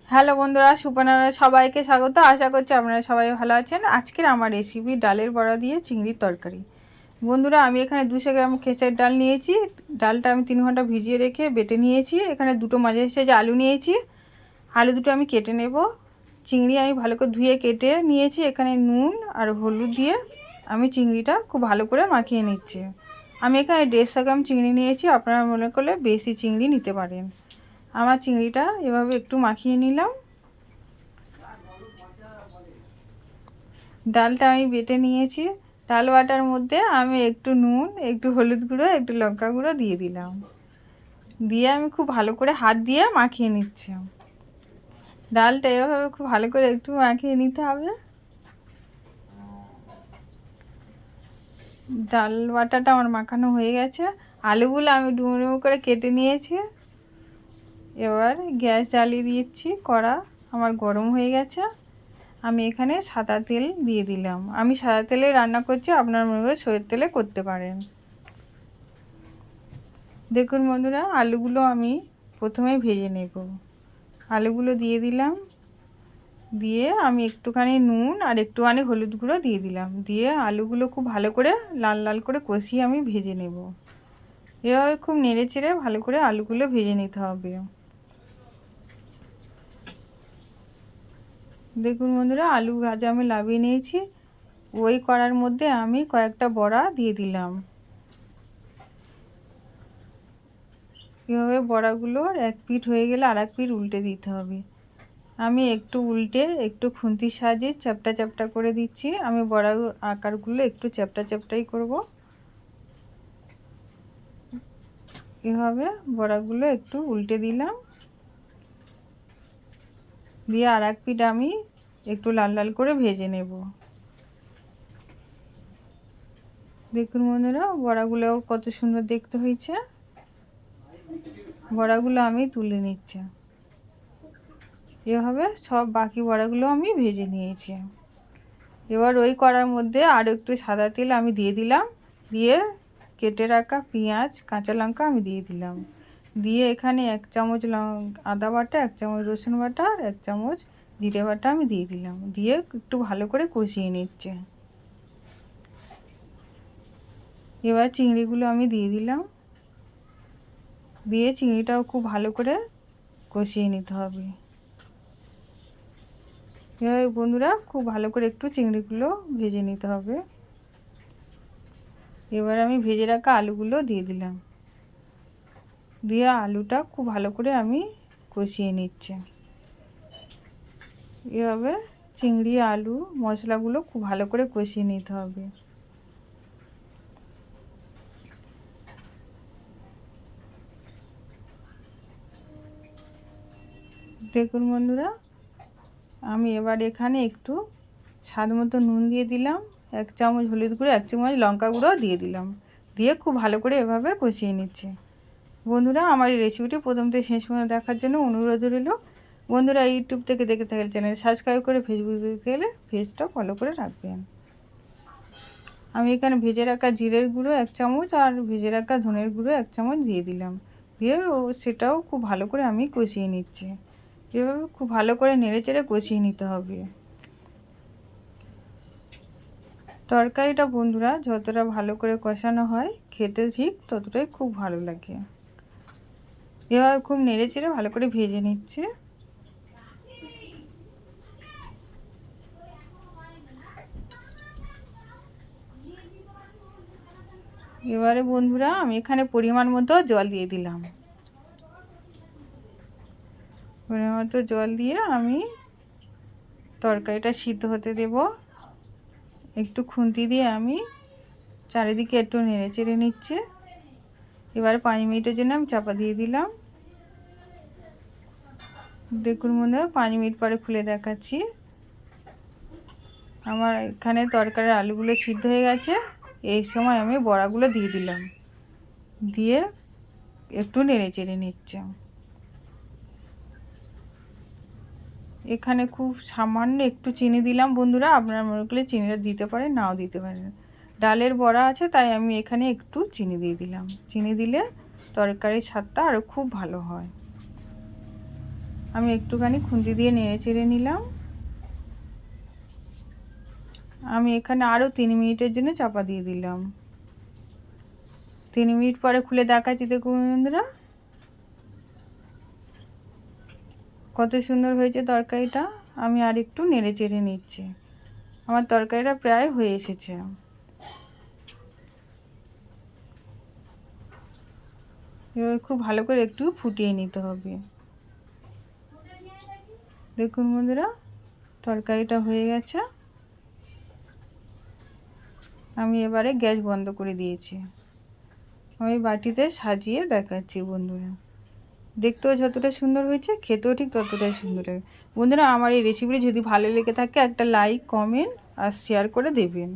Hello বন্ধুরা, সুপর্ণার সবাইকে স্বাগত। আশা করছি আপনারা সবাই ভালো আছেন। আজকের আমার রেসিপি ডালের বড়া দিয়ে চিংড়ির তরকারি। বন্ধুরা, আমি এখানে 200 গ্রাম খেসারির ডাল নিয়েছি। ডালটা আমি 3 ঘন্টা ভিজিয়ে রেখে বেটে নিয়েছি। এখানে দুটো মাঝারি সাইজে আলু নিয়েছি। আলু দুটো আমি কেটে নেব। চিংড়ি আমি ভালো করে ধুয়ে কেটে নিয়েছি। এখানে নুন আর হলুদ দিয়ে আমি চিংড়িটা খুব ভালো করে মাখিয়ে নিচ্ছি। আমি এখানে 150 গ্রাম চিংড়ি নিয়েছি, আপনারা মনে করলে বেশি চিংড়ি নিতে পারেন। আমার চিংড়িটা এভাবে একটু মাখিয়ে নিলাম। ডালটা আমি বেটে নিয়েছি। ডাল বাটার মধ্যে আমি একটু নুন, একটু হলুদ গুঁড়ো, একটু লঙ্কা গুঁড়ো দিয়ে দিলাম। দিয়ে আমি খুব ভালো করে হাত দিয়ে মাখিয়ে নিচ্ছি। ডালটা এভাবে খুব ভালো করে একটু মাখিয়ে নিতে হবে। ডাল বাটাটা আমার মাখানো হয়ে গেছে। আলুগুলো আমি ডুমো ডুমো করে কেটে নিয়েছি। এবার গ্যাস জ্বালিয়ে দিচ্ছি। কড়া আমার গরম হয়ে গেছে। আমি এখানে সাদা তেল দিয়ে দিলাম। আমি সাদা তেলে রান্না করছি, আপনার মনে করে সরষের তেলে করতে পারেন। দেখুন বন্ধুরা, আলুগুলো আমি প্রথমে ভেজে নেব। আলুগুলো দিয়ে দিলাম। দিয়ে আমি একটুখানি নুন আর একটুখানি হলুদ গুঁড়ো দিয়ে দিলাম। দিয়ে আলুগুলো খুব ভালো করে লাল লাল করে কষিয়ে আমি ভেজে নেব। এভাবে খুব নেড়ে চেড়ে ভালো করে আলুগুলো ভেজে নিতে হবে। দেখুন বন্ধুরা, আলু ভাজা আমি নামিয়ে নিয়েছি। ওই কড়ার মধ্যে আমি কয়েকটা বড়া দিয়ে দিলাম। এভাবে বড়াগুলোর এক পিঠ হয়ে গেলে আর এক পিঠ উল্টে দিতে হবে। আমি একটু উল্টে একটু খুন্তির সাহায্যে চ্যাপটা চ্যাপটা করে দিচ্ছি। আমি বড়া আকারগুলো একটু চ্যাপটা চ্যাপটাই করব। এভাবে বড়াগুলো একটু উল্টে দিলাম। দিয়ে আর এক পিঠ আমি একটু লাল লাল করে ভেজে নেব। দেখুন বন্ধুরা, বড়াগুলো কত সুন্দর দেখতে হয়েছে। বড়াগুলো আমি তুলে নিচ্ছি। এভাবে সব বাকি বড়াগুলো আমি ভেজে নিয়েছি। এবার ওই কড়ার মধ্যে আর একটু সাদা তেল আমি দিয়ে দিলাম। দিয়ে কেটে রাখা পেঁয়াজ, কাঁচা লঙ্কা আমি দিয়ে দিলাম। দিয়ে এখানে 1 চামচ আদা বাটা, 1 চামচ রসুন বাটা আর 1 চামচ জিরে বাটা আমি দিয়ে দিলাম। দিয়ে একটু ভালো করে কষিয়ে নিচ্ছে। এবার চিংড়িগুলো আমি দিয়ে দিলাম। দিয়ে চিংড়িটাও খুব ভালো করে কষিয়ে নিতে হবে। এভাবে বন্ধুরা খুব ভালো করে একটু চিংড়িগুলো ভেজে নিতে হবে। এবার আমি ভেজে রাখা আলুগুলো দিয়ে দিলাম। দিয়ে আলুটা খুব ভালো করে আমি কষিয়ে নিচ্ছি। এভাবে চিংড়ি, আলু, মশলাগুলো খুব ভালো করে কষিয়ে নিতে হবে। দেখুন বন্ধুরা, আমি এবার এখানে একটু স্বাদ মতো নুন দিয়ে দিলাম। 1 চামচ হলুদ গুঁড়ো, 1 চামচ লঙ্কা গুঁড়ো দিয়ে দিলাম। দিয়ে খুব ভালো করে এভাবে কষিয়ে নিচ্ছে। বন্ধুরা, আমার এই রেসিপিটি প্রথম থেকে শেষ পর্যন্ত দেখার জন্য অনুরোধ রইল। বন্ধুরা, ইউটিউব থেকে দেখে থাকলে চ্যানেল সাবস্ক্রাইব করে, ফেসবুক থেকে গেলে পেজটা ফলো করে রাখবেন। আমি এখানে ভেজে রাখা জিরের গুঁড়ো 1 চামচ আর ভেজে রাখা ধনের গুঁড়ো 1 চামচ দিয়ে দিলাম। দিয়ে সেটাও খুব ভালো করে আমি কষিয়ে নিচ্ছি। এভাবে খুব ভালো করে নেড়ে চেড়ে কষিয়ে নিতে হবে। তরকারিটা বন্ধুরা যতটা ভালো করে কষানো হয়, খেতে ঠিক ততটাই খুব ভালো লাগে। এভাবে খুব নেড়ে চেড়ে ভালো করে ভেজে নিচ্ছে। এবারে বন্ধুরা আমি এখানে পরিমাণ মতো জল দিয়ে দিলাম। পরিমাণ মতো জল দিয়ে আমি তরকারিটা সিদ্ধ হতে দেব। একটু খুন্তি দিয়ে আমি চারিদিকে একটু নেড়ে চেড়ে নিচ্ছে। এবার 5 মিনিটের জন্য আমি চাপা দিয়ে দিলাম। দেখুন বন্ধুরা, 5 মিনিট পরে খুলে দেখাচ্ছি। আমার এখানে তরকারির আলুগুলো সিদ্ধ হয়ে গেছে। এই সময় আমি বড়াগুলো দিয়ে দিলাম। দিয়ে একটু নেড়ে চেড়ে নিচ্ছে। এখানে খুব সামান্য একটু চিনি দিলাম বন্ধুরা, আপনারা মনে করলে চিনিটা দিতে পারেন, নাও দিতে পারেন। ডালের বড়া আছে তাই আমি এখানে একটু চিনি দিয়ে দিলাম। চিনি দিলে তরকারির স্বাদটা আরও খুব ভালো হয়। আমি একটুখানি খুন্তি দিয়ে নেড়ে চেড়ে নিলাম। আমি এখানে আরও 3 মিনিটের জন্য চাপা দিয়ে দিলাম। 3 মিনিট পরে খুলে দেখাচ্ছি, দেখুন বন্ধুরা কত সুন্দর হয়েছে তরকারিটা। আমি আর একটু নেড়ে চেড়ে নিচ্ছি। আমার তরকারিটা প্রায় হয়ে এসেছে। এবার খুব ভালো করে একটু ফুটিয়ে নিতে হবে। দেখুন বন্ধুরা তরকারিটা হয়ে গেছে। আমি এবারে গ্যাস বন্ধ করে দিয়েছি। আমি বাটিতে সাজিয়ে দেখাচ্ছি বন্ধুরা। দেখতেও যতটা সুন্দর হয়েছে, খেতেও ঠিক ততটাই সুন্দর হবে। বন্ধুরা আমার এই রেসিপিটি যদি ভালো লেগে থাকে একটা লাইক, কমেন্ট আর শেয়ার করে দেবেন।